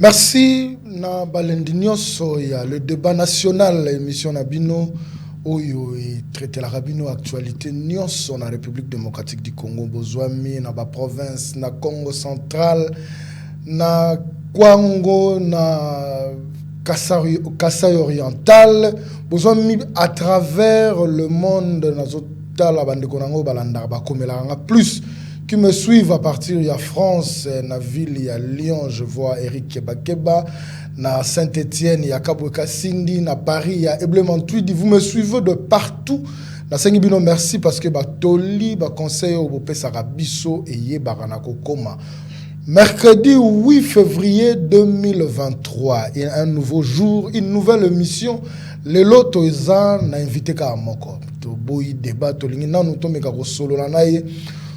Merci na balendinyoso ya le débat national émission Nabino oyo traité la rabino actualité nyonso na République démocratique du Congo bozwami na ba province na Congo central na Kwango na Kasaï oriental bozwami à travers le monde na zotala bandeko nango balanda ba komela plus qui me suivent à partir de la France, na ville, il y a Lyon, je vois Eric Kebakeba, na Saint-Étienne, il y a Kabouka Sindi, na Paris, il y a Eblementui, vous me suivez de partout. Na Sengibino, merci parce que Toli, conseil au Bopé Sarabiso et Ye Baranako Koma. Mercredi 8 février 2023, il y a un nouveau jour, une nouvelle émission. Le loto ezan na invité Karamoko. To boyi débat, to lingi nanu to meka ko solo na naye.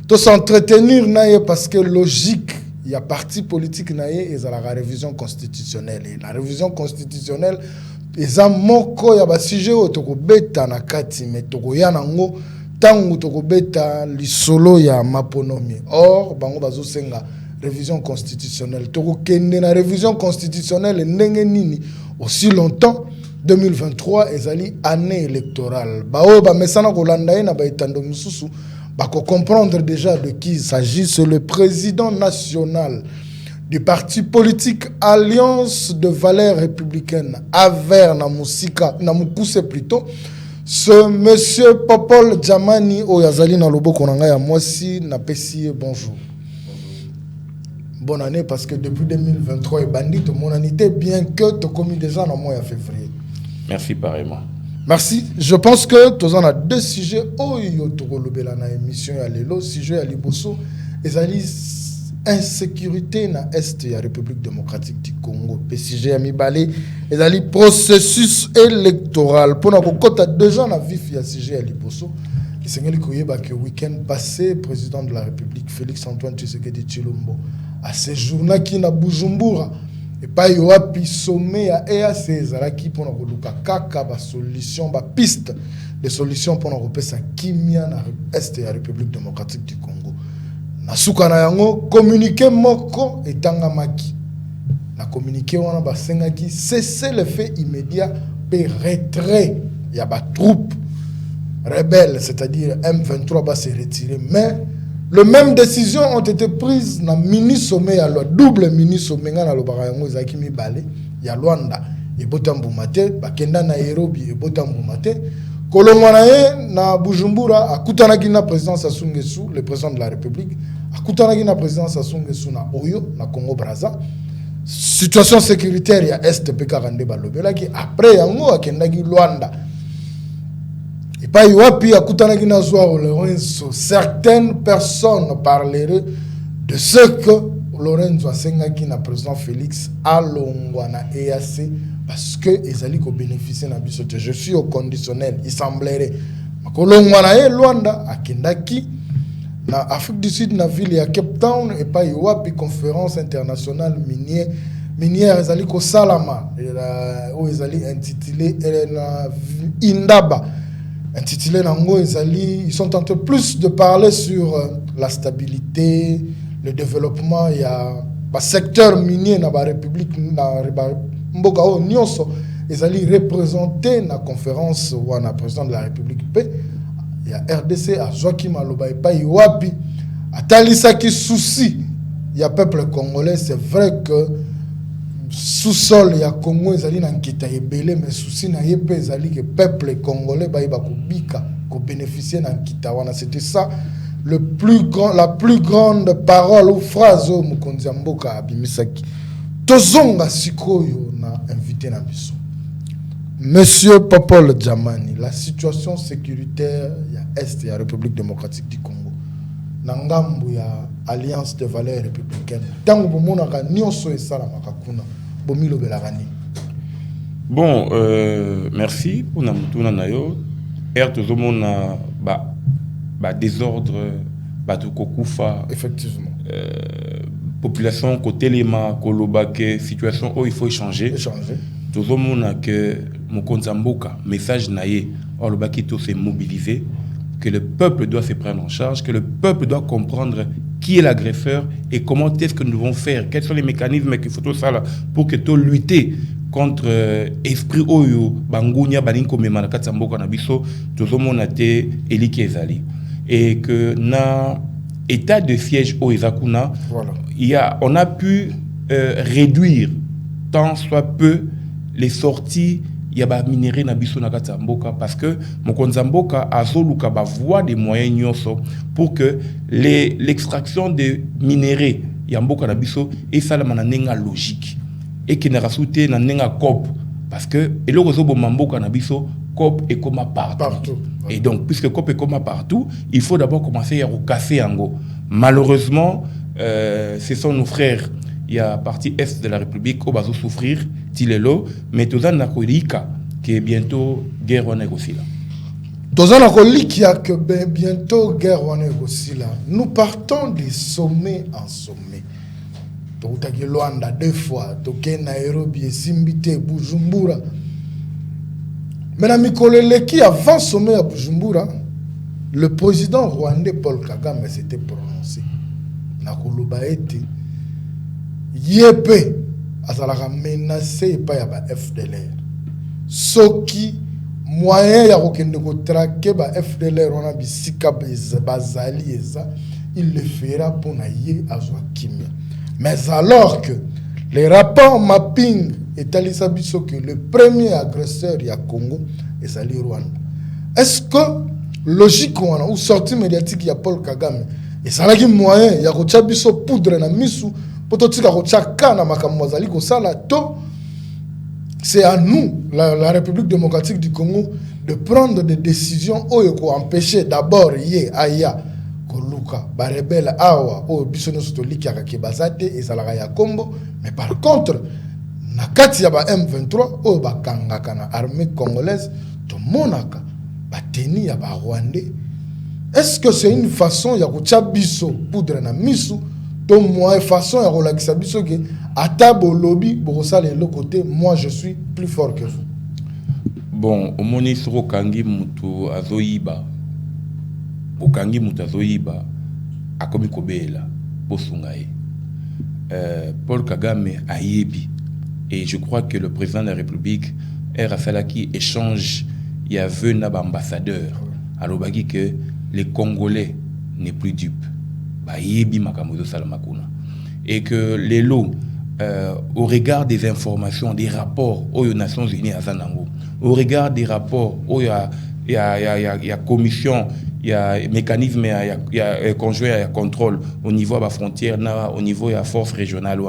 De s'entretenir parce que logique, il y a parti politique et la révision constitutionnelle. Et la révision constitutionnelle, ils ont moko ya ba sujet au toko beta na kati mais toko ya nango tangu toko beta li solo ya maponomi. Or bango bazo senga révision constitutionnelle. Toko kende na révision constitutionnelle ndenge nini aussi longtemps 2023 ezali année électorale. Bao ba mesana ko landa na ba itando mususu. Pour comprendre déjà de qui il s'agit, c'est le président national du parti politique Alliance de valeurs républicaines, Aver Namukuse plutôt, ce monsieur Popol Djamani Oyazali Nalobo Konanga Mwasi Napesi, bonjour. Bonne année parce que depuis 2023 et bandit, mon année bien que tu as commis déjà dans le mois de février. Merci pareillement. Merci. Je pense que tu as deux sujets. Oh, tu as émission à l'élo, sujet à Liboso. Et insécurité dans l'Est de la République démocratique du Congo. Le sujet à Mibale. Et le processus électoral. Pour nous, quand tu as déjà dans vif, il y a sujet à Liboso. Qui s'est dit que le week-end passé, le président de la République, Félix Antoine Tshisekedi Tshilombo, a séjourné qui na Bujumbura. Et pas y a pi sommet à EAC qui pour nous luka kaka ba solution ba piste de solutions pour nous repérer ça kimia na est de la République démocratique du Congo. Na suka na yango communiquer moko etanga maki. Na communiquer wana ba senga ki cesser le fait immédiat pe retrait ya ba troupes rebelles, c'est-à-dire M23 va se retirer, mais les mêmes décisions ont été prises dans le mini-sommet, le double mini-sommet, dans le Barayango, Zakimi Balé, il y a Luanda, et Botamboumate, Bakenda Nairobi, et Botamboumate. Kolomanaye, na Bujumbura, à Koutanagi na président Sassou Nguesso, le président de la République, à Koutanagi na président Sassou Nguesso na Oyo, na Congo-Braza. Situation sécuritaire, il y a Est, Pekarande Balobela, qui après Yango, à Kendagi Luanda. Et pas yoapi à Koutanagina Lorenzo. Certaines personnes parleraient de ce que Lorenzo Asengaki na président Félix a l'ongwana EAC parce que ezali ko bénéficier na biso. Je suis au conditionnel. Il semblerait que l'ongwana Luanda a Kendaki na Afrique du Sud na ville ya Cape Town et pas yoapi conférence internationale minière ezali ko salama où ezali intitulé Indaba. Intitulé Nango Ezali, ils sont en train plus de parler sur la stabilité, le développement. Il y a un secteur minier dans la République, dans Mbogao Nyonso, Ezali représenté dans la conférence où on a président de la République P. Il y a RDC, à Joachim Aloba, et pas Iwapi, à Talisaki Souci. Il y a peuple congolais, c'est vrai que sous-sol il y a Congo ezali na nkita ebele mais souci na yepé ezali que peuple congolais ba ko bika ko bénéficier na nkita wana. C'était ça la plus grande parole ou phrase au Mukonzi Mboka abimisaki tozonga sikoyo na invité na biso monsieur Popol Djamani. La situation sécuritaire ya Est ya République démocratique du Congo na ngambu ya Alliance de valeurs républicaines tango bomonaka nyonso esalamaka kuna bomilo belagani. Bon, merci pour namutuna nayo. Tozomona ba désordre batukokufa effectivement. Population côté lema kolobake situation où il faut échanger. Tozomona que Mokonzi Mboka message naye olobaki to se mobiliser, que le peuple doit se prendre en charge, que le peuple doit comprendre qui est l'agresseur et comment est-ce que nous devons faire, quels sont les mécanismes qu'il faut tout ça là pour que tu lutter contre esprit oyo bangunya balinko memana katsamboka na biso tozomona te eliki ezali et que na état de siège au Ezakuna, voilà. On a pu réduire tant soit peu les sorties il y a minéraux na biso na katsamboka parce que mokonzamboka azoluka ba voie des moyens nyoso pour que l'extraction de minéraux ya mboka na biso et ça la mananenga logique et qui n'a rasouté na nenga cop parce que et le réseau bomamboka na biso cop est comme partout. Et donc puisque cop est comme partout, il faut d'abord commencer à casser en malheureusement ce sont nos frères il y a partie est de la République au bazo souffrir tilelo mais tozan na kolika qui est bientôt guerre wana aussi là. Tozan na kolika que bientôt guerre wana aussi là. Nous partons de sommet en sommet. Tokutaki Luanda 2 fois, toke Nairobi et Simbite Bujumbura. Mais na mikoleleki avant sommet à Bujumbura, le président rwandais Paul Kagame s'était prononcé. Na koloba ete Yépe azalaka menacé par ya ba FDLR. Soki moyen ya kokende ko traquer ba FDLR wana bisika bazali eza, il le fera pour na ye azwa kimia. Mais alors que les rapports mapping établissent que le premier agresseur ya Congo est Ali Rwanda. Est-ce que logique ou sortie médiatique ya Paul Kagame et ça a moyen ya kotia biso poudre na misu pototika kotia kana makambo zali ko sala to c'est à nous la République démocratique du Congo de prendre des décisions oyo ko empêcher d'abord yé aya koluka ba rebelle awa o biso no stoliki akake bazate ezalaka ya Kombo mais par contre na kati ya ba M23 o ba kangaka na armée congolaise to monaka ba teni ya ba Rwandais. Est-ce que c'est une façon ya kotia biso poudre na misu to moi façon ya kolakisa biso ke atabo lobby bokosala le côté moi je suis plus fort que vous? Bon omoni soko kangi mutu azoyiba okangi mutu azoyiba akomi kobela bosunga ye. Paul Kagame ayebi et je crois que le président de la République Rasalaki échange il y avait un ambassadeur alobaki que les Congolais n'est plus dupes ba yebi makamozo salamakuna et que les lots au regard des informations des rapports aux Nations Unies à Zanango au regard des rapports où il y a commission il y a mécanisme il y a conjoint à contrôle au niveau de la frontière au niveau de la force régionale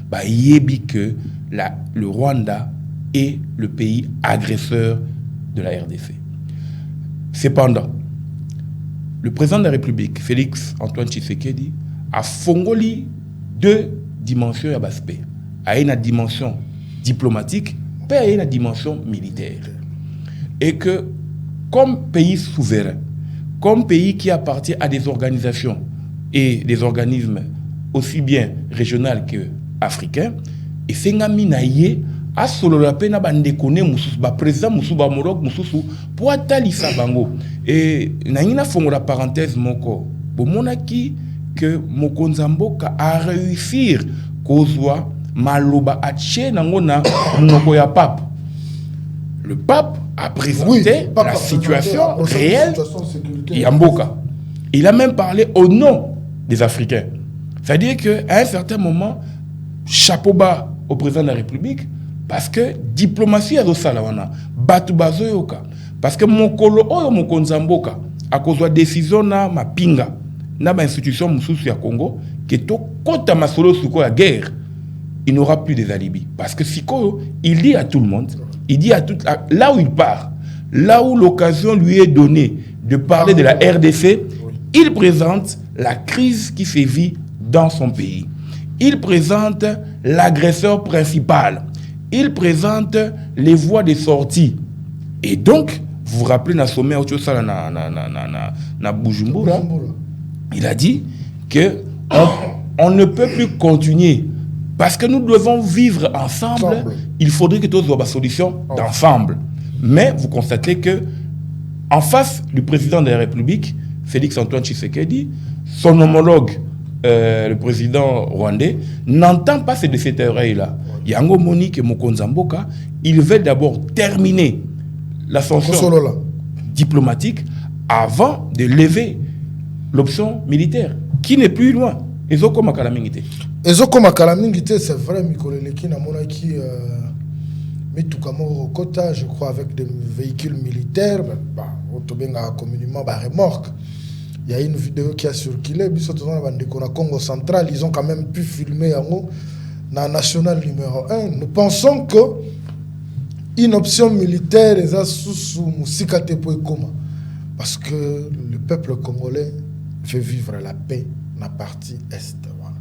bah yebi que le Rwanda est le pays agresseur de la RDC. Cependant, le président de la République, Félix Antoine Tshisekedi, a fongoli 2 dimensions à l'aspect. Il y a une dimension diplomatique, puis il y a une dimension militaire. Et que, comme pays souverain, comme pays qui appartient à des organisations et des organismes aussi bien régionaux que africains, et c'est ngaminaye a solo la pena bandekone mususu ba président mususu ba morok mususu pour atalisa bango et na fongo la parenthèse moko bomonaki que mokonzamboka a réussir kozwa maloba ache nango na monoko ya pape. Le pape a présenté la situation réelle Yamboka. Il a même parlé au nom des Africains. C'est-à-dire qu'à un certain moment, chapeau bas au président de la République, parce que diplomatie a salawana, batu bazoyoka, parce que mon kolo oyo mon konzamboka, à cause de la décision na ma pinga, na ma institution mususu ya Congo, que to kota masolo suko la guerre, il n'aura plus des alibis. Parce que Siko, il dit à tout le monde, il dit à tout, là où il part, là où l'occasion lui est donnée de parler de la RDC, il présente la crise qui sévit dans son pays. Il présente l'agresseur principal. Il présente les voies de sortie. Et donc, vous vous rappelez, dans le sommet na Bujumbura, il a dit que on ne peut plus continuer. Parce que nous devons vivre ensemble, il faudrait que tous soient des solutions d'ensemble. Mais vous constatez que, en face du président de la République, Félix Antoine Tshisekedi, son homologue le président rwandais, n'entend pas de cette oreille-là. Yango Monique Mokonzamboka, il veut d'abord terminer l'ascension diplomatique avant de lever l'option militaire, qui n'est plus loin. Ezoko Makalamingite. Ezoko Makalamingite, c'est vrai, Mikoleleki Namonaki, Mitukamo Kota, je crois, avec des véhicules militaires, Otobenga communément, remorque. Il y a une vidéo qui a circulé, dans Congo central, ils ont quand même pu filmer dans la nationale numéro 1. Nous pensons que une option militaire est sous Musikate Poekoma. Parce que le peuple congolais veut vivre la paix dans la partie est. Voilà.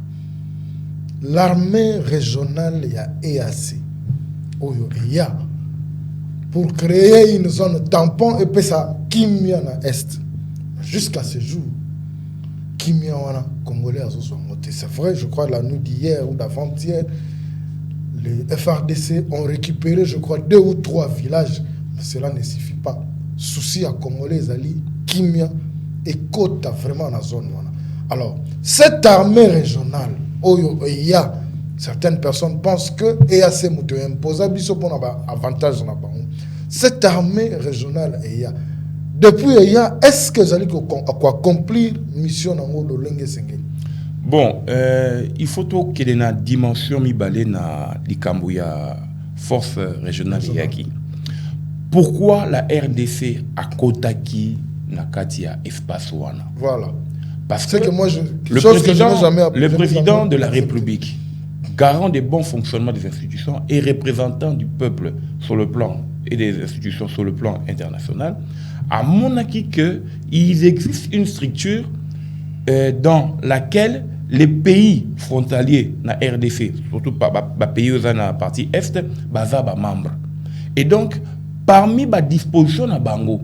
L'armée régionale, il y a EAC. Il y a pour créer une zone tampon et puis ça, Kimia dans est. Jusqu'à ce jour, Kimia wana Congolais a monté. C'est vrai, je crois, la nuit d'hier ou d'avant-hier, les FRDC ont récupéré, je crois, 2 ou 3 villages. Mais cela ne suffit pas. Souci à Congolais, Ali, Kimia et Kota, vraiment dans la zone. Alors, cette armée régionale, il y a certaines personnes pensent que EAC moutou impose pour avoir avantage. Cette armée régionale, il y a. Depuis, est-ce que vous allez accomplir mission dans le Lenge Sengeli? Bon, il faut qu'il y ait une dimension mibalé na l'Ikambouya force régionale yaki. Pourquoi la RDC a kotaki na katia espace wana? Voilà. Parce que le président de la République, garant des bons fonctionnements des institutions et représentant du peuple sur le plan et des institutions sur le plan international, à mon avis qu'il existe une structure dans laquelle les pays frontaliers na RDC, surtout les pays dans la partie est, sont membres. Et donc, parmi les dispositions na bango,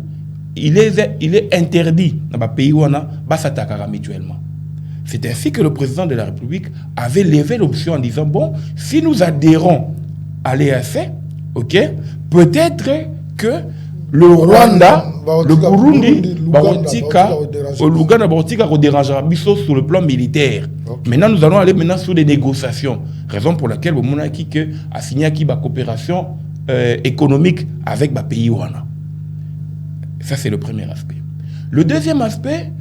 il est interdit dans les pays où on s'attaquera mutuellement. C'est ainsi que le président de la République avait levé l'option en disant, bon, si nous adhérons à l'EAC, ok, peut-être que le Rwanda, le Burundi, le Luganda, dérangera Bisso sur le plan militaire. Okay. Maintenant, nous allons aller sur des négociations. Raison pour laquelle le Monaki a signé une coopération économique avec le pays Rwanda. Ça, c'est le premier aspect. Le deuxième aspect,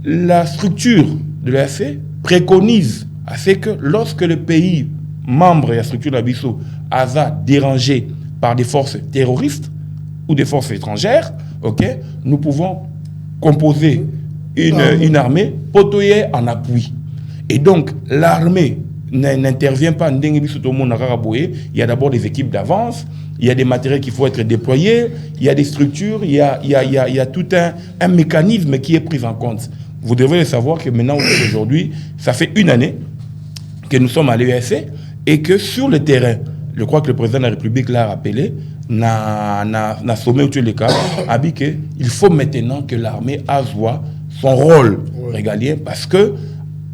la structure de l'EAC préconise à ce que lorsque le pays membre de la structure de Bisso a dérangé par des forces terroristes, ou des forces étrangères, okay, nous pouvons composer une armée potoyer en appui. Et donc, l'armée n'intervient pas. Il y a d'abord des équipes d'avance, il y a des matériels qu'il faut être déployés, il y a des structures, il y a tout un mécanisme qui est pris en compte. Vous devez le savoir que maintenant, aujourd'hui, ça fait 1 année que nous sommes à l'EAC et que sur le terrain, je crois que le président de la République l'a rappelé, na sommet où tu les cas, a dit qu'il faut maintenant que l'armée joue son rôle régalien parce que,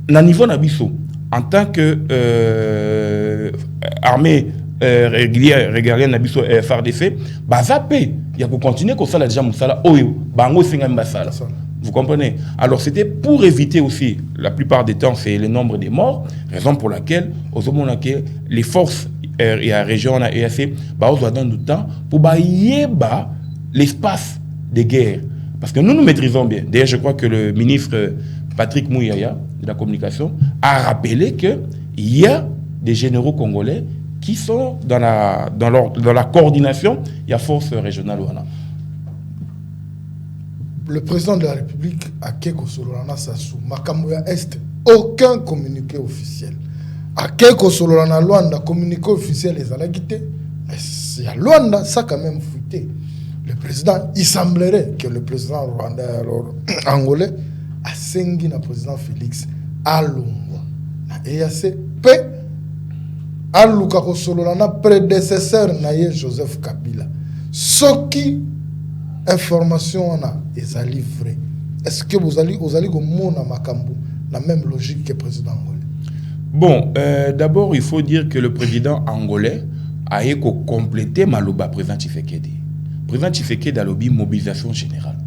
na niveau nabiso, en tant que armée régalienne nabiso FRDC, bazapé, il y a pour continuer comme ça la déjà moussala, bango singam basala. Vous comprenez? Alors c'était pour éviter aussi, la plupart des temps, c'est le nombre des morts, raison pour laquelle, les forces et la région a EAC, on doit donner du temps pour l'espace de guerre. Parce que nous maîtrisons bien. D'ailleurs, je crois que le ministre Patrick Mouyaya de la communication a rappelé qu'il y a des généraux congolais qui sont dans la coordination, il y a force régionale. Le président de la République a Keko Sololana Sassou, Makamouya Est, aucun communiqué officiel. À Keko Sololana Luanda, communiqué officiel, les alaguités. Il y a Luanda, ça quand même fuité. Le président, il semblerait que le président rwandais, angolais, a sengi le président Félix Alungwa. Et il y a ce peu, Aluka Sololana, prédécesseur Naye Joseph Kabila. Ce qui information on a est livré. Est-ce que vous allez à Makambu la même logique que le président angolais? Bon, d'abord il faut dire que le président angolais a complété Maloba président Tshisekedi. Président Tshisekedi a lobby mobilisation générale.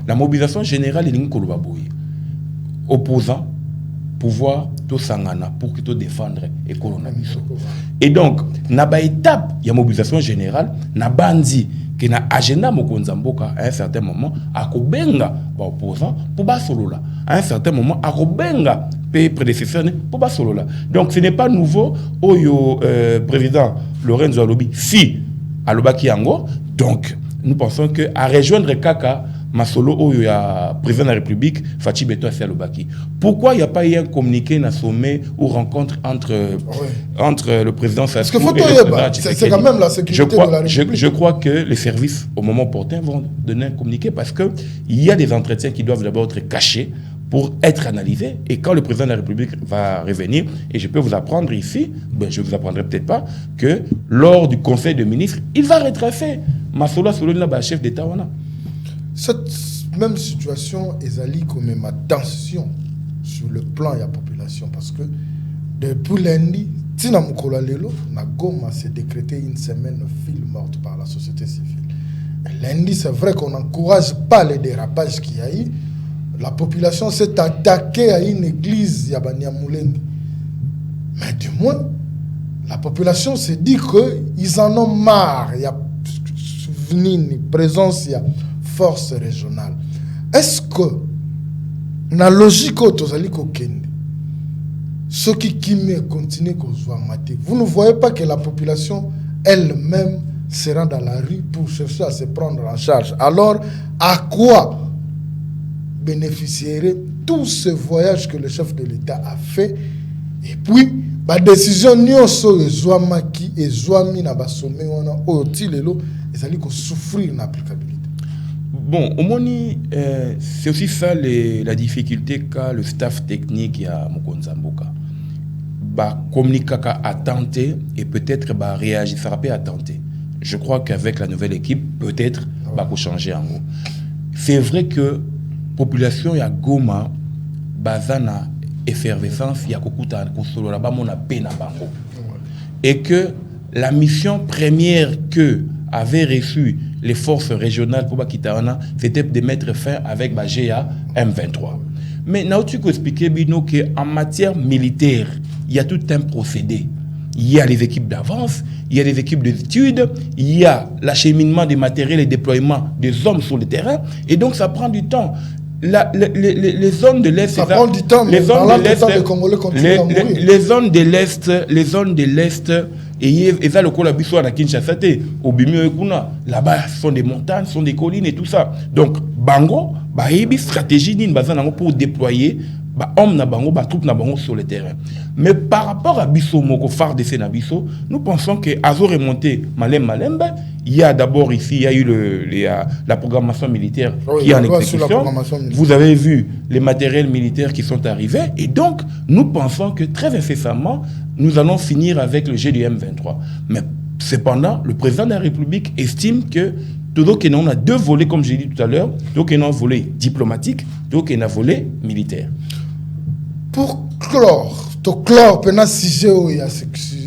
La mobilisation générale est une opposant pouvoir to sangana pour que to défendre et coronavirus. Et donc na ba étape il y a mobilisation générale na bandi que na agenda mokonzamboka à un certain moment akobenga ba opposant pour ba solola à un certain moment akobenga pe prédécesseur pour ba solola. Donc ce n'est pas nouveau oyo président Lorenzo Alobi si alobaki yango. Donc nous pensons que à rejoindre Kaka Masolo oyo ya président de la République Fachi Beto à Lobaki. Pourquoi il n'y a pas eu un communiqué na sommet ou rencontre entre le président Sassou et le président Tshisekedi? C'est quand même la sécurité de la République. Je crois que les services au moment opportun vont donner un communiqué parce que il y a des entretiens qui doivent d'abord être cachés pour être analysés. Et quand le président de la République va revenir, et je peux vous apprendre ici, je ne vous apprendrai peut-être pas, que lors du Conseil de ministres, il va retracer Masolo Solona, chef d'État. Cette même situation est allée comme ma tension sur le plan de la population parce que depuis lundi, Tina Mukola Lelo, na Goma s'est décrété une semaine file morte par la société civile. Et lundi, c'est vrai qu'on n'encourage pas les dérapages qu'il y a eu. La population s'est attaquée à une église Yabania Moulendi. Mais du moins, la population s'est dit qu'ils en ont marre. Il y a souvenir, présence, il y a force régionale. Est-ce que, dans la logique ceux qui continuent à mater, vous ne voyez pas que la population elle-même se rend dans la rue pour chercher à se prendre en charge? Alors, à quoi bénéficierait tout ce voyage que le chef de l'État a fait? Et puis, la décision nyonso ezwamaki ezwami na basomé wana otilelo ezali ko souffrir l'applicabilité. Bon, au Moni, c'est aussi ça la difficulté qu'a le staff technique à Mokonzamboka. Communiquer à tenter et peut-être réagir, ça rappelle à tenter. Je crois qu'avec la nouvelle équipe, peut-être va changer en gros. C'est vrai que la population ya Goma, bazana effervescence, ya kokuta kosolo là-bas mon peine à bango. Et que la mission première que avaient reçu les forces régionales pour Bakitaana, c'était de mettre fin avec GA M23. Mais n'a-tu expliqué Bino qu'en matière militaire, il y a tout un procédé. Il y a les équipes d'avance, il y a les équipes d'études, il y a l'acheminement des matériels et déploiement des hommes sur le terrain, et donc ça prend du temps. Les zones de l'Est, ça prend du temps, mais les zones de l'Est, et ça le coup la biso à Kinshasa, au Bimio Kuna, là-bas sont des montagnes, sont des collines et tout ça. Donc Bango, une stratégie pour déployer hommes na bango, troupes na bango sur le terrain. Mais par rapport à Bisso Moko, phare de Sénabiso, nous pensons que Azo remonté Malemba. Il y a d'abord ici, il y a eu la programmation militaire qui est en exécution. Vous avez vu les matériels militaires qui sont arrivés. Et donc, nous pensons que très incessamment, nous allons finir avec le GDM-23. Mais cependant, le président de la République estime que on a deux volets, comme j'ai dit tout à l'heure. Donc, on a un volet diplomatique, donc on a un volet militaire. Pour clore, pendant 6 jours, il y a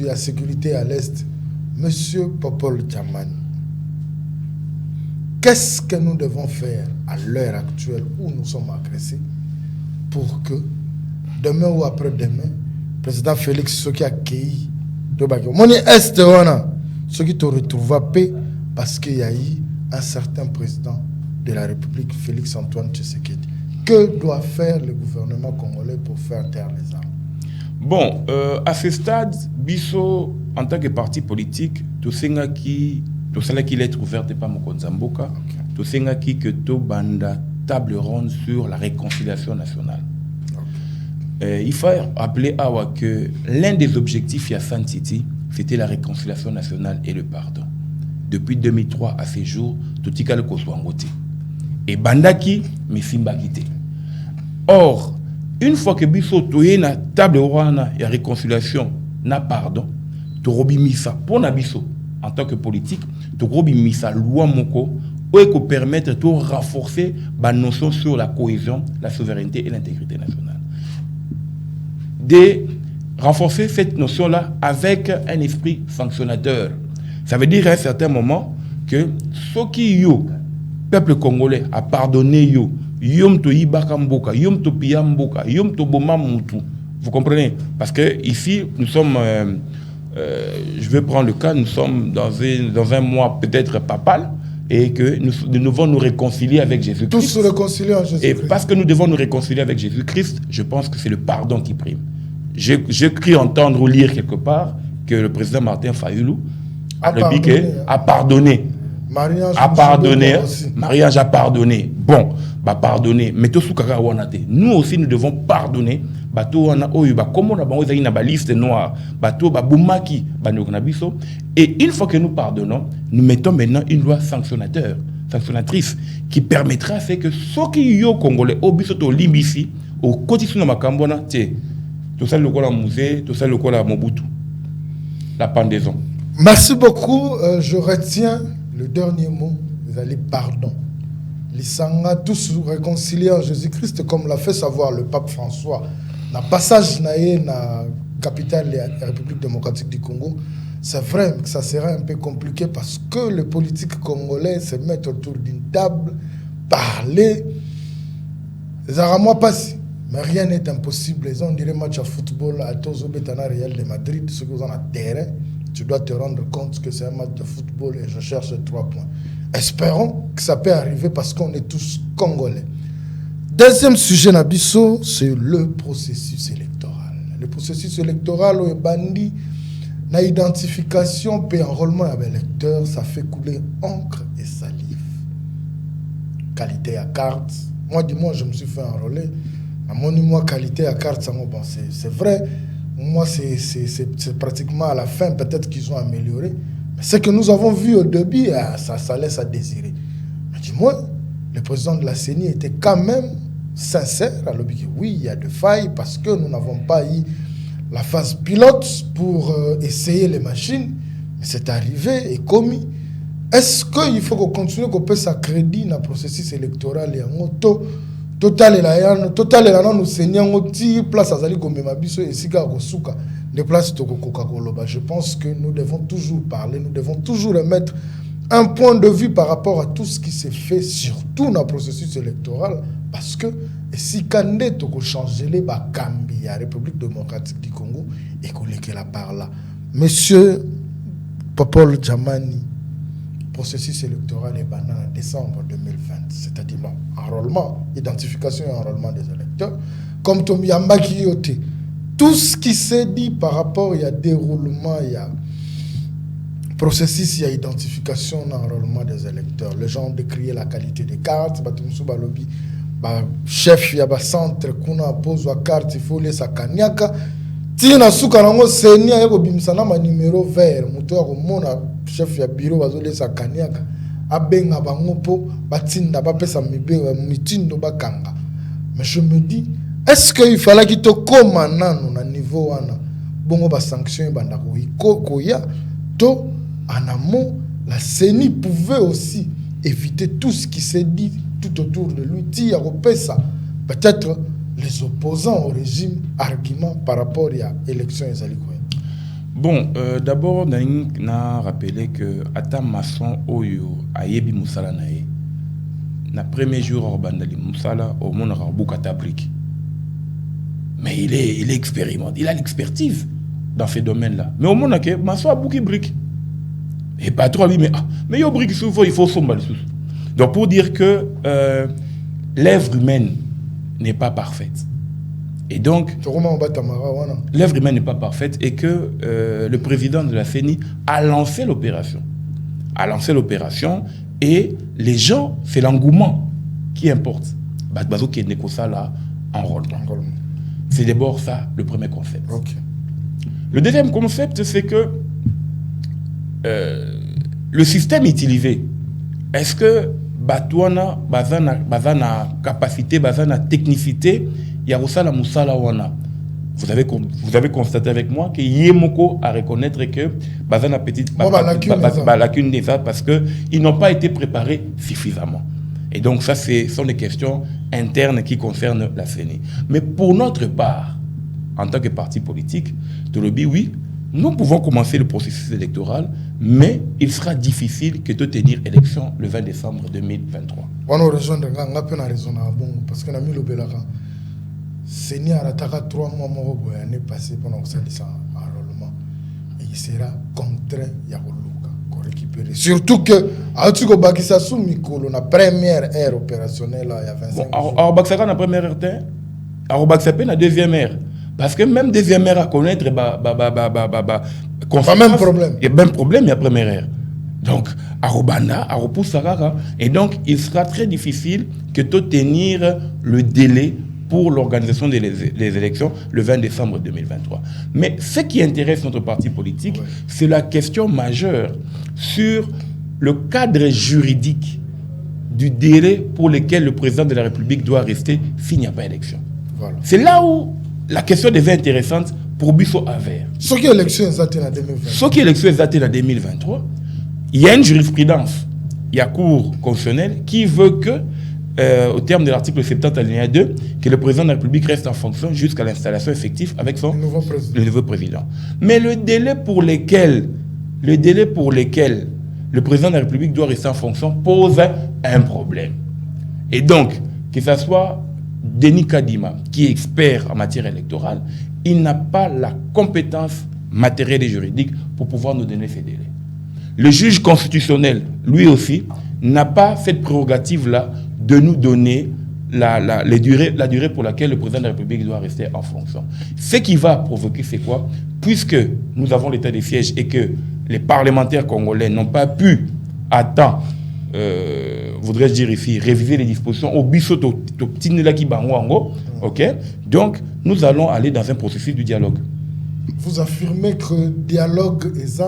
la sécurité à l'Est. Monsieur Popol Djamani, qu'est-ce que nous devons faire à l'heure actuelle où nous sommes agressés pour que demain ou après-demain, le président Félix Soki a accueilli mon Est, ce qui te retrouve paix parce qu'il y a eu un certain président de la République, Félix Antoine Tshisekedi. Que doit faire le gouvernement congolais pour faire taire les armes? Bon, à ce stade, Bisso, en tant que parti politique, tout ce qui lettre ouverte par Mokonzamboka, tout ce qui que to banda table ronde sur la réconciliation nationale. Il faut rappeler Awa que l'un des objectifs à San Titi, c'était la réconciliation nationale et le pardon. Depuis 2003 à ces jours, tout y a le Koswangote. Et Bandaki, mais Simbakite. Or, une fois que Bisso toye na table ronde et réconciliation, na pardon, to robi misa pour na Bisso en tant que politique, to robi misa loi moko ou permettre de renforcer la notion sur la cohésion, la souveraineté et l'intégrité nationale. De renforcer cette notion-là avec un esprit sanctionnateur. Ça veut dire à un certain moment que ce qui yo, peuple congolais, a pardonné yo, yom to ibaka mboka, yom to pia mboka, yom to boma mutu, Vous comprenez? Parce que ici, nous sommes, je vais prendre le cas, nous sommes dans un mois peut-être papal, et que nous devons nous réconcilier avec Jésus-Christ. Tous se réconcilier en Jésus-Christ. Et parce que nous devons nous réconcilier avec Jésus-Christ, je pense que c'est le pardon qui prime. J'ai cru entendre ou lire quelque part que le président Martin Fayoulou a pardonné. Marie-Ange a pardonné. Bon, pardonner. Mais tout ce que nous aussi, nous devons pardonner. Comme on a une liste noire, et une fois que nous pardonnons, nous mettons maintenant une loi sanctionnatrice qui permettra à ce que ceux qui sont congolais au bisoto limbisi au quotidien de Makambona, tout ça le quoi la musée, tout ça le quoi la Mobutu, la pendaison. Merci beaucoup. Je retiens le dernier mot. Vous allez pardon. Les Sanga tous réconciliés en Jésus-Christ, comme l'a fait savoir le pape François. Le passage dans la capitale de la République démocratique du Congo, c'est vrai que ça sera un peu compliqué parce que les politiques congolais se mettent autour d'une table, parler. Les Aramois passent, mais rien n'est impossible. Ils ont dirait match à football à Tozo Betana Real de Madrid, ceux qui sont en terrain. Tu dois te rendre compte que c'est un match de football et je cherche 3 points. Espérons que ça peut arriver parce qu'on est tous congolais. Deuxième sujet, Nabiso, c'est le processus électoral. Le processus électoral, où bandit, la identification et enrôlement avec l'électeur, ça fait couler encre et salive. Qualité à carte. Moi, dis-moi, je me suis fait enrôler. À mon moi, qualité à carte, bon, c'est vrai. Moi, c'est pratiquement à la fin, peut-être qu'ils ont amélioré. Mais ce que nous avons vu au début, ça laisse à désirer. Mais dis-moi, le président de la CENI était quand même sincère à l'objet. Oui, il y a des failles parce que nous n'avons pas eu la phase pilote pour essayer les machines. Mais c'est arrivé et commis. Est-ce qu'il faut qu'on continue qu'on paie sa crédit dans le processus électoral et en auto total et nous seignons place à Zali comme Mabiso et Siga Kosuka des places de Coca-Cola. Je pense que nous devons toujours parler, nous devons toujours remettre un point de vue par rapport à tout ce qui s'est fait, surtout dans le processus électoral, parce que si Kandé toko changer les Bakambi, la République démocratique du Congo, et qu'on est là par là. Monsieur Popol Djamani, processus électoral est banal en décembre 2020, c'est-à-dire enrôlement, identification et enrôlement des électeurs, comme Tomiyamba qui yote. Tout ce qui s'est dit par rapport, il y a déroulement, il y a processus, il y a identification et enrôlement des électeurs. Les gens ont décrié la qualité des cartes, chef, il y a un centre qui a posé la carte, il faut laisser sa kanyaka. Tina suka nango seni ayeko bimsana ma numéro vert muto ya komona chef ya bureau bazole sa kaniaka abenga bango po batinda bapesa mitindo bakanga. Mais je me dis, est-ce qu'il fallait qu'il te commande na niveau wana bongo ba sanction banda ko ya to en amont la CENI pouvait aussi éviter tout ce qui s'est dit tout autour de lui. Tia kopesa peut-être les opposants au régime argument par rapport à l'élection des Alikoé. Bon, d'abord, on a rappelé que Ata Masson Oyo Ayebi Moussala Nae, na premier jour Orbandali Moussala au monde Rabukata brique. Mais il est expérimenté, il a l'expertise dans ces domaines-là. Mais au monde Masson a bouki brique. Et pas trop, mais il y a brique souvent, il faut sommer sous. Donc pour dire que l'œuvre humaine n'est pas parfaite. Et donc, l'œuvre humaine n'est pas parfaite et que le président de la CENI a lancé l'opération. Et les gens, c'est l'engouement qui importe. C'est d'abord ça, le premier concept. Okay. Le deuxième concept, c'est que le système utilisé, est-ce que Batouana, bazana capacité, bazana technicité, Yarosala Moussala Wana. Vous avez constaté avec moi que Yemoko a reconnaître que bazana petite lacune des arts parce qu'ils n'ont pas été préparés suffisamment. Et donc ça, ce sont des questions internes qui concernent la CENI. Mais pour notre part, en tant que parti politique, Tolobi, oui, nous pouvons commencer le processus électoral, mais il sera difficile que de tenir élection le 20 décembre 2023. On va rejoindre parce que Seni arataka 3 mois moko boye année passée pendant que ça enrôlement et il sera contraint ya koluka ko récupérer surtout que atuko bakisa sous mikolo na première ère opérationnelle il y a 25 jours. Alors bakisaka na première ère te alors bakisa pe na deuxième ère parce que même deuxième ère à connaître pas même problème. Il y a même problème il y a première ère. Donc arobanda aropusaka et donc il sera très difficile que de tenir le délai pour l'organisation des élections le 20 décembre 2023. Mais ce qui intéresse notre parti politique, c'est la question majeure sur le cadre juridique du délai pour lequel le président de la République doit rester s'il n'y a pas d'élection. Voilà. C'est là où la question devient intéressante pour Bisso Aver. Ce qui est élection exacte en 2023. Ce qui est élection exacte en 2023, il y a une jurisprudence, il y a Cour constitutionnelle qui veut que au terme de l'article 70 alinéa 2, que le président de la République reste en fonction jusqu'à l'installation effective avec le nouveau président. Mais le délai pour lequel le président de la République doit rester en fonction pose un problème. Et donc, que ce soit Denis Kadima, qui est expert en matière électorale, il n'a pas la compétence matérielle et juridique pour pouvoir nous donner ces délais. Le juge constitutionnel, lui aussi, n'a pas cette prérogative-là de nous donner la durée pour laquelle le président de la République doit rester en fonction. Ce qui va provoquer, c'est quoi? Puisque nous avons l'état des sièges et que les parlementaires congolais n'ont pas pu à temps, voudrais-je dire ici, réviser les dispositions au biso ok? Donc, nous allons aller dans un processus de dialogue. Vous affirmez que le dialogue est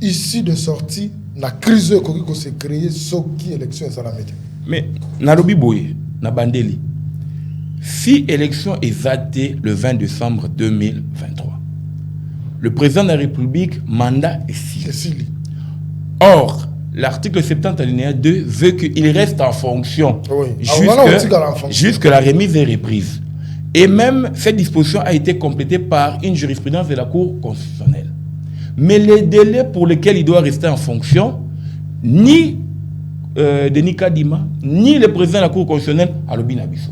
ici de sortie, la crise qui s'est créée, ce qui est l'élection est la météo. Mais, Narobi Boye, Nabandeli, si l'élection est datée le 20 décembre 2023, le président de la République, mandat est scellé. Or, l'article 70 alinéa 2 veut qu'il reste en fonction jusque la remise et reprise. Et même, cette disposition a été complétée par une jurisprudence de la Cour constitutionnelle. Mais les délais pour lesquels il doit rester en fonction, ni Denis Kadima, ni le président de la Cour constitutionnelle à l'Obinabiso.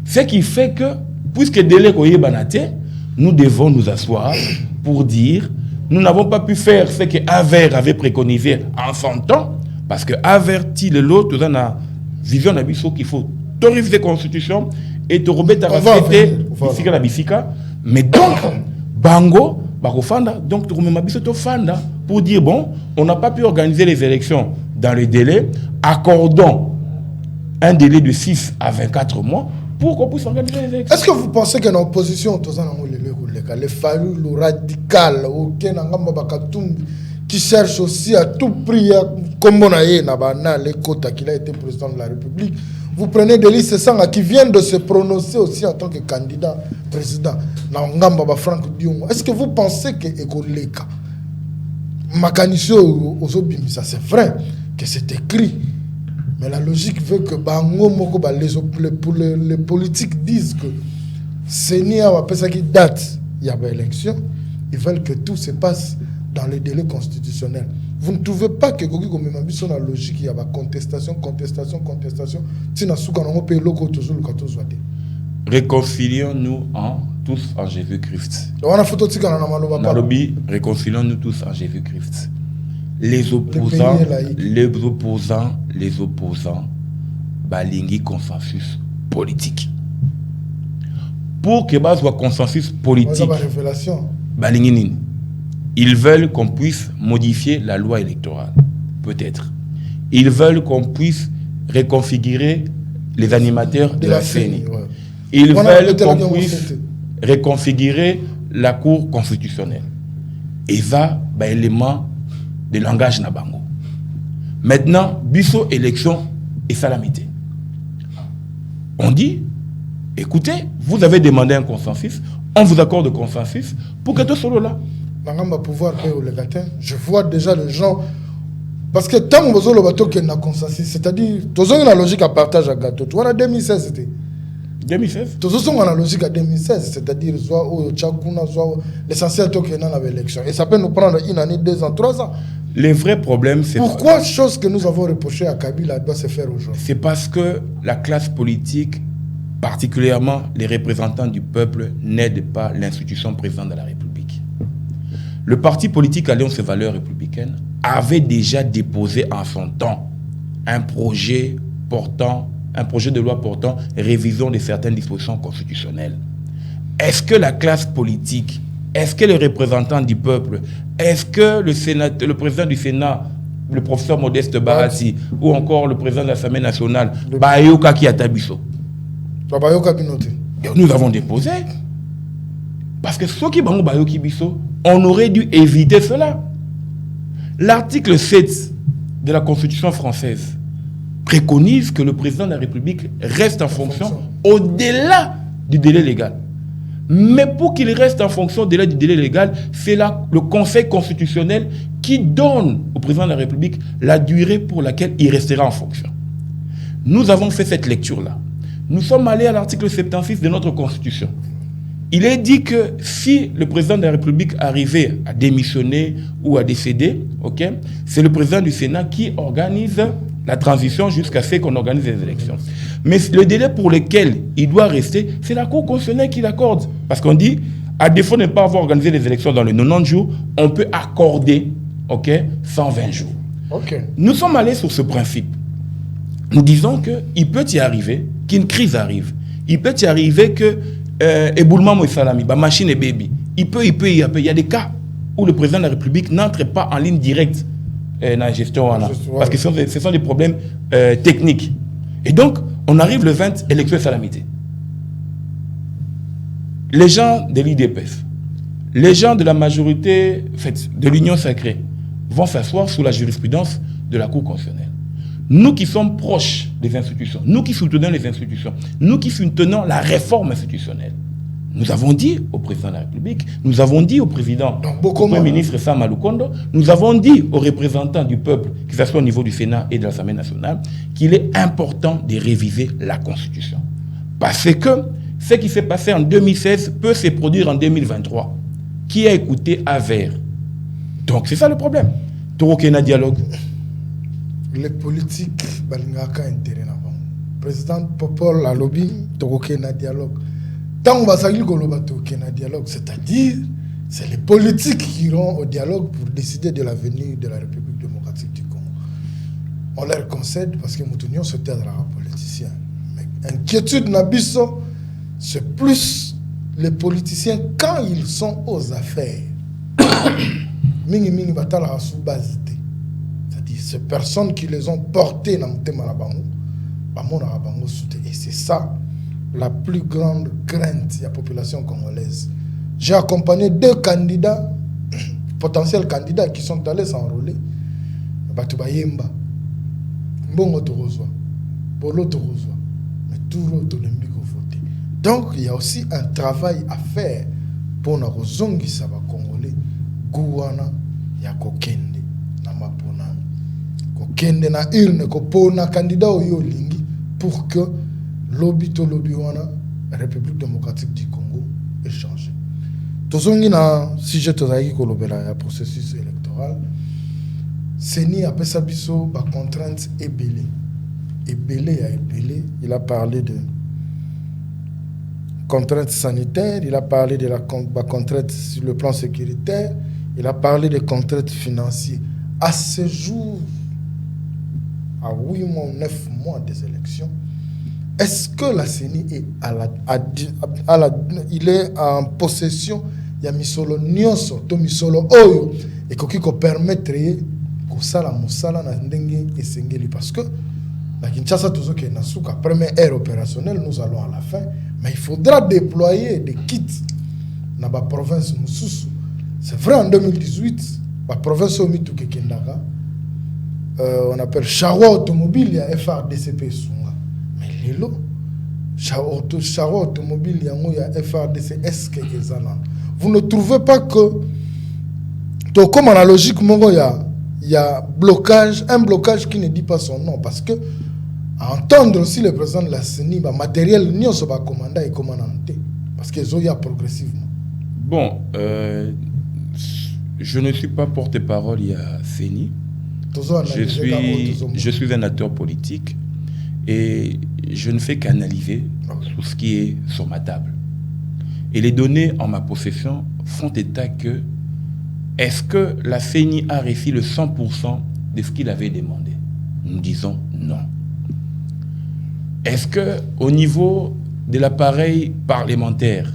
Ce qui fait que, puisque délai koye banate, nous devons nous asseoir pour dire, nous n'avons pas pu faire ce que Aver avait préconisé en son temps, parce que avertit l'autre dans la vision d'Abiso qu'il faut réviser la Constitution et te remettre à respecter la bisika. Mais donc, Bango, Barofanda, donc tu remets Abiso Fanda pour dire, bon, on n'a pas pu organiser les élections dans le délai, accordons un délai de 6 à 24 mois pour qu'on puisse organiser les élections. Est-ce que vous pensez que l'opposition, les fallu, le radical, qui cherche aussi à tout prix, comme on a eu les quotas qu'il a été président de la République, vous prenez des listes qui viennent de se prononcer aussi en tant que candidat président. Est-ce que vous pensez que Ekoleka, Makaniso, ça c'est vrai que c'est écrit, mais la logique veut que les politiques disent que Seigneur va passer qui date, il y a une élection, ils veulent que tout se passe dans les délais constitutionnels. Vous ne trouvez pas que la logique, il y a contestation. Réconcilions-nous tous en Jésus-Christ. Réconcilions-nous tous en Jésus-Christ. Les opposants, balingi consensus politique. Pour que bas soit consensus politique, balingi ils veulent qu'on puisse modifier la loi électorale, peut-être. Ils veulent qu'on puisse reconfigurer les animateurs de la CENI. Ouais. Ils veulent qu'on puisse reconfigurer la Cour constitutionnelle. Et ça, c'est un élément de langage nabango. Maintenant, biso élection et salamité. On dit, écoutez, vous avez demandé un consensus, on vous accorde le consensus pour que tout soit là. Je vois déjà les gens. Parce que tant que vous avez le consensus, c'est-à-dire, tous ont la logique à partage à gâteau. Tu vois, en 2016, c'était. 2016 tous ont la logique à 2016, c'est-à-dire, soit au Tchakuna, soit l'essentiel token dans l'élection. Et ça peut nous prendre une année, 2 ans, 3 ans. Le vrai problème, c'est. Pourquoi chose que nous avons reproché à Kabila doit se faire aujourd'hui? C'est parce que la classe politique particulièrement les représentants du peuple, n'aident pas l'institution présidente de la République. Le parti politique Alliance et Valeurs républicaines avait déjà déposé en son temps un projet de loi portant révision de certaines dispositions constitutionnelles. Est-ce que la classe politique, est-ce que les représentants du peuple, est-ce que le président du Sénat, le professeur Modeste Barati, ou encore le président de l'Assemblée nationale, Bayoka Kiatabiso, nous avons déposé. Parce que ceux qui ont Bayoki Biso, on aurait dû éviter cela. L'article 7 de la Constitution française préconise que le président de la République reste en fonction au-delà du délai légal. Mais pour qu'il reste en fonction au-delà du délai légal, c'est le Conseil constitutionnel qui donne au président de la République la durée pour laquelle il restera en fonction. Nous avons fait cette lecture-là. Nous sommes allés à l'article 76 de notre Constitution. Il est dit que si le président de la République arrivait à démissionner ou à décéder, c'est le président du Sénat qui organise la transition jusqu'à ce qu'on organise les élections. Mais le délai pour lequel il doit rester, c'est la Cour constitutionnelle qui l'accorde. Parce qu'on dit, à défaut de ne pas avoir organisé les élections dans les 90 jours, on peut accorder 120 jours. Nous sommes allés sur ce principe. Nous disons qu'il peut y arriver qu'une crise arrive. Il peut y arriver que éboulement Moïsalami, machine et baby. Il y a des cas où le président de la République n'entre pas en ligne directe dans la gestion. Parce que ce sont des problèmes techniques. Et donc, on arrive le 20, élection et salamité. Les gens de l'IDPS, les gens de la majorité de l'Union sacrée vont s'asseoir sous la jurisprudence de la Cour constitutionnelle. Nous qui sommes proches des institutions, nous qui soutenons les institutions, nous qui soutenons la réforme institutionnelle, nous avons dit au président de la République, nous avons dit au président, au Premier ministre Sam Malukondo, nous avons dit aux représentants du peuple, que ce soit au niveau du Sénat et de l'Assemblée nationale, qu'il est important de réviser la Constitution. Parce que ce qui s'est passé en 2016 peut se produire en 2023. Qui a écouté Aver? Donc c'est ça le problème. Torokena dialogue. Les politiques, balingaka intérêt na bango. Président Popol a lobby, Torokena dialogue. Tant on va s'agir Torokena dialogue, c'est-à-dire c'est les politiques qui iront au dialogue pour décider de l'avenir de la République démocratique du Congo. On leur concède parce que nous se taire à politiciens. Mais inquiétude nabiso, c'est plus les politiciens quand ils sont aux affaires. Mingi batala sous base. C'est-à-dire ces personnes qui les ont portés dans le thème à la bango, et c'est ça la plus grande crainte de la population congolaise. J'ai accompagné 2 candidats, potentiels candidats qui sont allés s'enrôler. Batubayemba, Mbongo Torozwa, Polo Torozwa, mais tout l'autre voté. Donc il y a aussi un travail à faire pour nos zongi saba congolais, Gouana, Yakokende, Namapona, Kokende na urne, Kopona candidat oyo lingi pour que l'obito lobiwana, la République démocratique du Congo, ait changé. Tozongi na sujet tozaki kolobela ya processus électoral. Seni après ça biso ba contrainte ebele. Il a parlé de contraintes sanitaires, il a parlé de la contrainte sur le plan sécuritaire, il a parlé des contraintes financières. À ce jour, à 8 mois, 9 mois des élections, est-ce que la CENI est il est en possession de misolo nyonso to misolo oyo et qui permettrait que ça la musala na ndenge esengeli parce que la Kinshasa toujours que na suka première ère opérationnelle nous allons à la fin mais il faudra déployer des kits dans la province mususu. C'est vrai en 2018 la province omitu ke kendaka on appelle Charwa automobile il y a FRDCP sunga mais lelo Charwa automobile il y a FRDC est-ce que ezana vous ne trouvez pas que comme analogiquement il y a blocage, un blocage qui ne dit pas son nom parce que à entendre aussi le président de la CENI, le matériel n'y a pas commandé et commandé parce qu'ils ont eu progressivement. Bon, je ne suis pas porte-parole il y a CENI. Je suis un acteur politique et je ne fais qu'analyser sur ce qui est sur ma table. Et les données en ma possession font état que est-ce que la CENI a réussi le 100% de ce qu'il avait demandé? Nous disons non. Est-ce qu'au niveau de l'appareil parlementaire,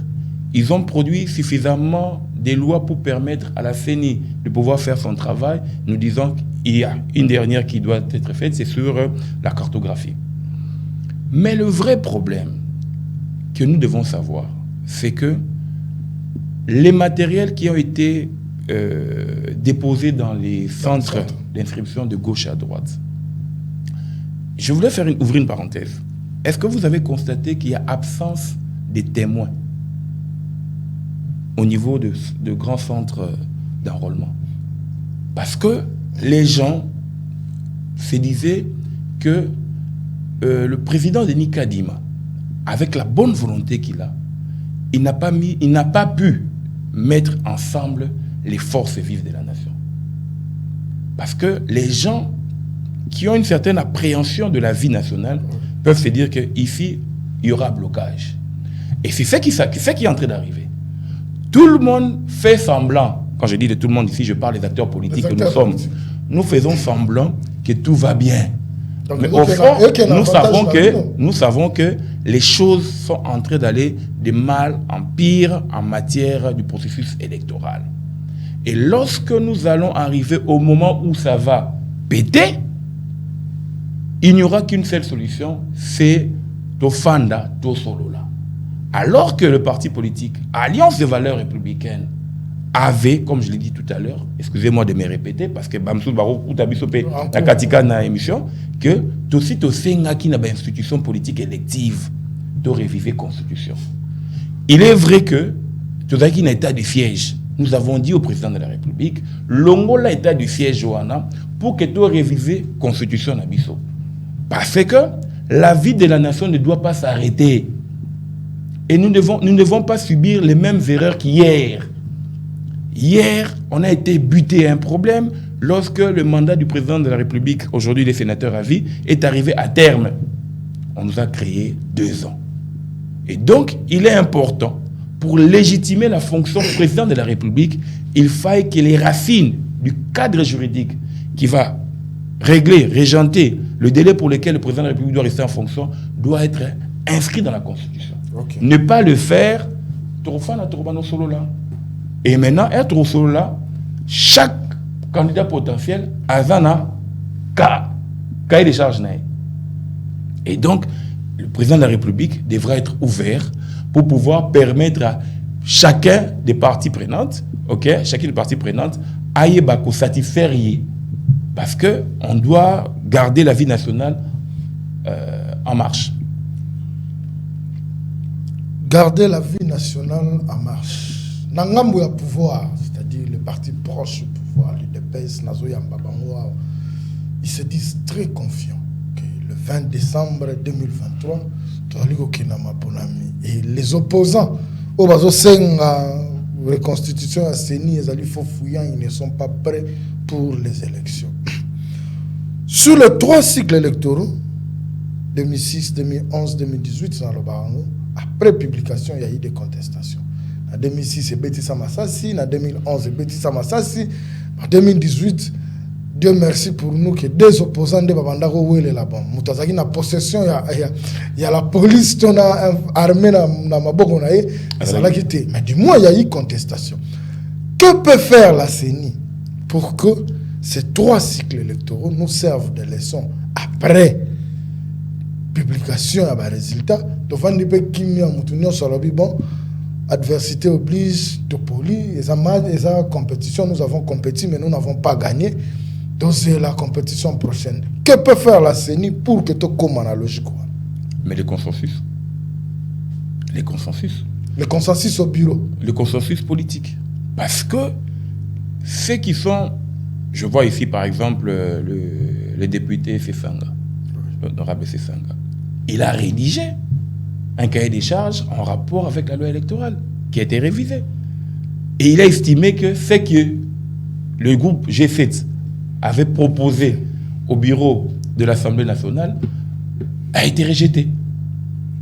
ils ont produit suffisamment des lois pour permettre à la CENI de pouvoir faire son travail? Nous disons qu'il y a une dernière qui doit être faite, c'est sur la cartographie. Mais le vrai problème que nous devons savoir, c'est que les matériels qui ont été déposés dans les centres d'inscription de gauche à droite, je voulais ouvrir une parenthèse. Est-ce que vous avez constaté qu'il y a absence des témoins au niveau de grands centres d'enrôlement? Parce que les gens se disaient que le président Denis Kadima, avec la bonne volonté qu'il a, il n'a pas pu mettre ensemble les forces vives de la nation. Parce que les gens qui ont une certaine appréhension de la vie nationale peuvent se dire qu'ici, il y aura blocage. Et c'est ce qui est en train d'arriver. Tout le monde fait semblant. Quand je dis de tout le monde ici, je parle des acteurs politiques que nous sommes. Nous faisons semblant que tout va bien. Donc, mais au fond, nous savons que les choses sont en train d'aller de mal en pire en matière du processus électoral. Et lorsque nous allons arriver au moment où ça va péter, il n'y aura qu'une seule solution, c'est Tofanda, Tosolola. Alors que le parti politique, Alliance des valeurs républicaines, avait, comme je l'ai dit tout à l'heure, excusez-moi de me répéter, parce que Bamsou Baro ou Tabisope, la Katika na émission, que aussi Tosenga qui n'a pas institution politique élective de réviser constitution. Il est vrai que Tozaki n'a état de siège. Nous avons dit au président de la République, l'Ongola état du siège Johanna pour que tu réviser constitution Nabiso. Parce que la vie de la nation ne doit pas s'arrêter. Et nous ne devons pas subir les mêmes erreurs qu'hier. Hier, on a été buté à un problème lorsque le mandat du président de la République, aujourd'hui les sénateurs à vie, est arrivé à terme. On nous a créé 2 ans. Et donc, il est important, pour légitimer la fonction du président de la République, il faille que les racines du cadre juridique qui va régler, régenter le délai pour lequel le président de la République doit rester en fonction, doit être inscrit dans la Constitution. Okay. Ne pas le faire, et maintenant, être au solo là, chaque candidat potentiel a un cahier de charge. Et donc, le président de la République devra être ouvert pour pouvoir permettre à chacun des parties prenantes, chacune des parties prenantes, à satisfaire. Parce qu'on doit garder la vie nationale en marche. Garder la vie nationale en marche. Nangambo ya pouvoir, c'est-à-dire les partis proches du pouvoir, l'UDPS, Nazoya Mbabangoa, ils se disent très confiants que le 20 décembre 2023, et les opposants, au Bazosenga, reconstitution à Seni, ils ne sont pas prêts pour les élections. Sur les 3 cycles électoraux, 2006, 2011, 2018, dans le Barango, après publication, il y a eu des contestations. En 2006, c'est Betissa Massassi. En 2011, c'est Betissa Massassi. En 2018, Dieu merci pour nous que des opposants de Babandako Ouele là-bas. Moutazaki na possession, il y a la police qui a armée dans Maboko. Mais du moins, il y a eu contestation. Que peut faire la CENI pour que ces 3 cycles électoraux nous servent de leçons après publication et résultat? Bon, adversité oblige, Topoli, et compétition, nous avons compétit, mais nous n'avons pas gagné. Donc c'est la compétition prochaine. Que peut faire la CENI pour que tout comme la logique? Mais le consensus. Les consensus. Le consensus au bureau. Le consensus politique. Parce que ceux qui sont... Je vois ici, par exemple, le député Sessanga, l'honorable Sessanga. Il a rédigé un cahier des charges en rapport avec la loi électorale qui a été révisé. Et il a estimé que ce que le groupe G7 avait proposé au bureau de l'Assemblée nationale a été rejeté.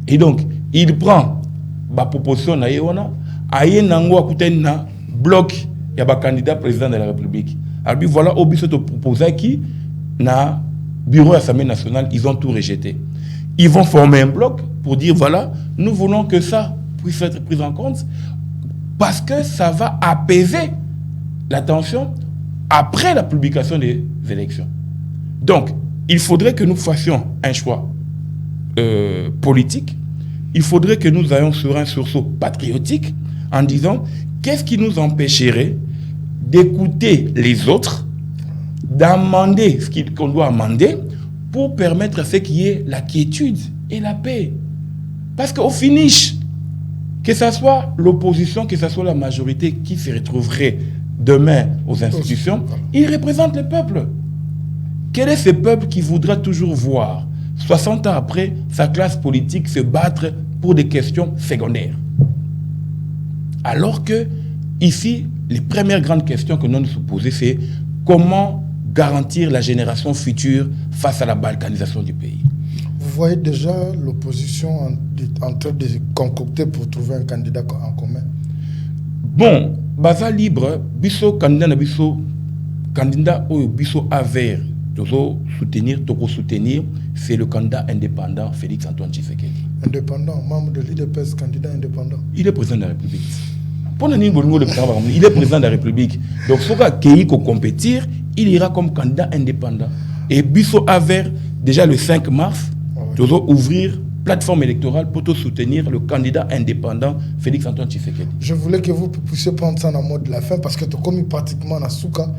Et donc, il prend la proposition na yona aye nango akutani na bloc ya ba candidat président de la République. Alors puis voilà obiso to proposer qui na bureau de l'Assemblée nationale, ils ont tout rejeté. Ils vont former un bloc pour dire voilà, nous voulons que ça puisse être pris en compte parce que ça va apaiser la tension après la publication des élections. Donc, il faudrait que nous fassions un choix politique. Il faudrait que nous ayons sur un sursaut patriotique en disant qu'est-ce qui nous empêcherait d'écouter les autres, d'amender ce qu'on doit amender pour permettre à ce qu'il y ait la quiétude et la paix. Parce qu'au finish, que ce soit l'opposition, que ce soit la majorité qui se retrouverait demain aux institutions, ils représentent le peuple. Quel est ce peuple qui voudra toujours voir, 60 ans après, sa classe politique se battre pour des questions secondaires? Alors que, ici, les premières grandes questions que nous nous posons, c'est comment garantir la génération future face à la balkanisation du pays. Vous voyez déjà l'opposition en train de concocter pour trouver un candidat en commun? Bon, baza libre, biso candidat na biso, candidat ou biso avert, tozo soutenir, c'est le candidat indépendant Félix Antoine Tshisekedi. Indépendant, membre de l'IDPS, candidat indépendant. Il est président de la République. Il est président de la République. Donc, si il faut compétir, il ira comme candidat indépendant. Et Bisso Aver, déjà le 5 mars, doit ouvrir plateforme électorale pour soutenir le candidat indépendant Félix Antoine Tshisekedi. Je voulais que vous puissiez prendre ça dans le mot de la fin parce que tu as commis pratiquement dans Souka.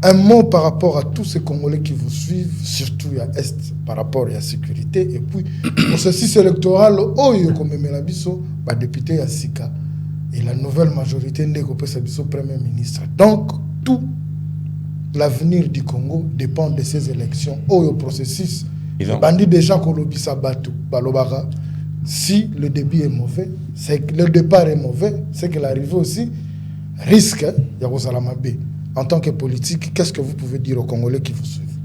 Un mot par rapport à tous ces Congolais qui vous suivent, surtout à Est, par rapport à la sécurité. Et puis, pour ce processus électoral, comme Melabiso, député à Sika. Et la nouvelle majorité n'est que Sabiso Premier ministre. Donc, tout l'avenir du Congo dépend de ces élections. Au processus, bandit déjà Kolobisa Batu, Balobara. Si le début est mauvais, c'est que le départ est mauvais, c'est que l'arrivée aussi risque Yarosalamabé. En tant que politique, qu'est-ce que vous pouvez dire aux Congolais qui vous suivent?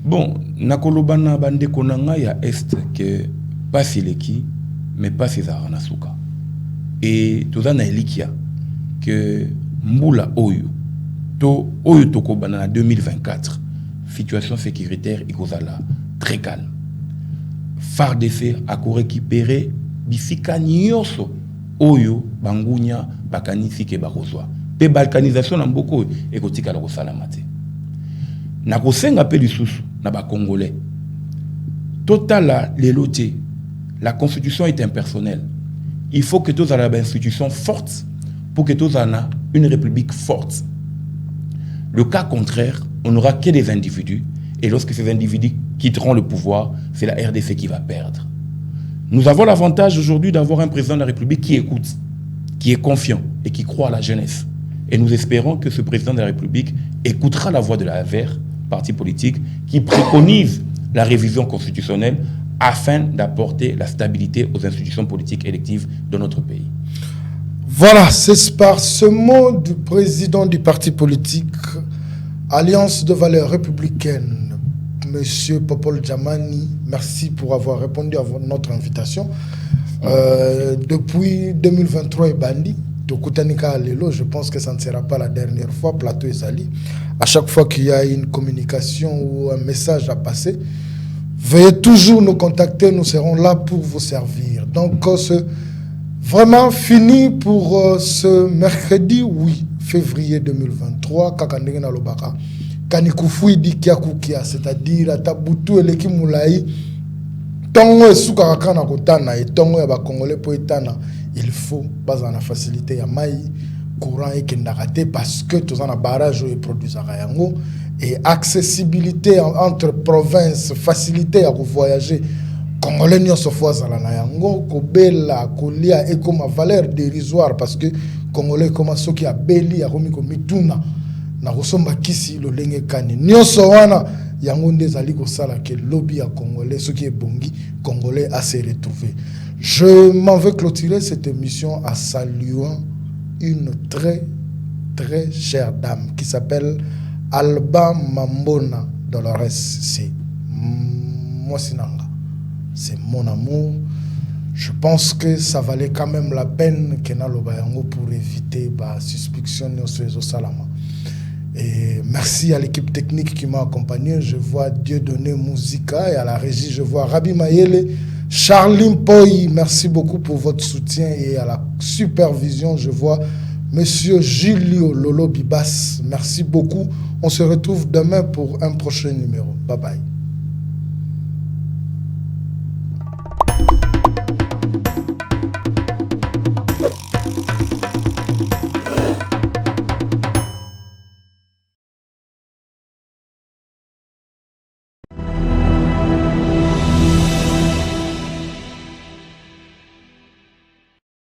Bon, Nakolobana Bande Konanga ya Est que pas Sileki, mais pas César Nasuka. Et tout ça na elikia que Mbula Oyo Toko Banana 2024, situation sécuritaire ikozala très calme. FARDC a récupéré bisika nyoso Oyo Bangunya Bakanisi ke bakozwa. Pe balkanisation na mboko ekotika la kosalama te. Na kosenga pe lisusu na ba congolais. Total leloté, la constitution est impersonnelle. Il faut que tous aient une institution forte pour que tous aient une république forte. Le cas contraire, on n'aura que des individus et lorsque ces individus quitteront le pouvoir, c'est la RDC qui va perdre. Nous avons l'avantage aujourd'hui d'avoir un président de la République qui écoute, qui est confiant et qui croit à la jeunesse. Et nous espérons que ce président de la République écoutera la voix de la AVER, parti politique, qui préconise la révision constitutionnelle afin d'apporter la stabilité aux institutions politiques électives de notre pays. Voilà, c'est par ce mot du président du parti politique Alliance de valeurs républicaines, Monsieur Popol Djamani, merci pour avoir répondu à notre invitation. Depuis 2023 et Bandi, je pense que ça ne sera pas la dernière fois, Plateau et Zali. À chaque fois qu'il y a une communication ou un message à passer, veuillez toujours nous contacter, nous serons là pour vous servir. Donc, c'est vraiment fini pour ce mercredi 8 février 2023. Kakandengena Lobaka. Kanikufu di kiakukia, c'est-à-dire Atabutu eleki moulaï. Tongo et Soukakana Kotana et Tongo et Bakongolais Poetana. Il faut pas en facilité ya mai courant et kendaraté parce que tous en a barrage et produisent à Rayango et accessibilité entre provinces, facilité à voyager. Congolais n'y se fois à la Nayango, Kobela, Kolia et comme valeur dérisoire parce que Congolais comme ceux qui a Beli à Romiko Mituna na Rosomba Kisi le Lenge Kani. Nyoso wana yango ndezali ko sala ke lobby à Congolais ce qui est bongi Congolais à se retrouver. Je m'en vais clôturer cette émission en saluant une très très chère dame qui s'appelle Alba Mambona Dolores. C'est moi Sinanga. C'est mon amour. Je pense que ça valait quand même la peine pour éviter la suspicion de Salama. Et merci à l'équipe technique qui m'a accompagné. Je vois Dieudonné Musica et à la régie, je vois Rabi Mayele, Charline Poi. Merci beaucoup pour votre soutien et à la supervision, je vois Monsieur Julio Lolo Bibas. Merci beaucoup. On se retrouve demain pour un prochain numéro. Bye bye.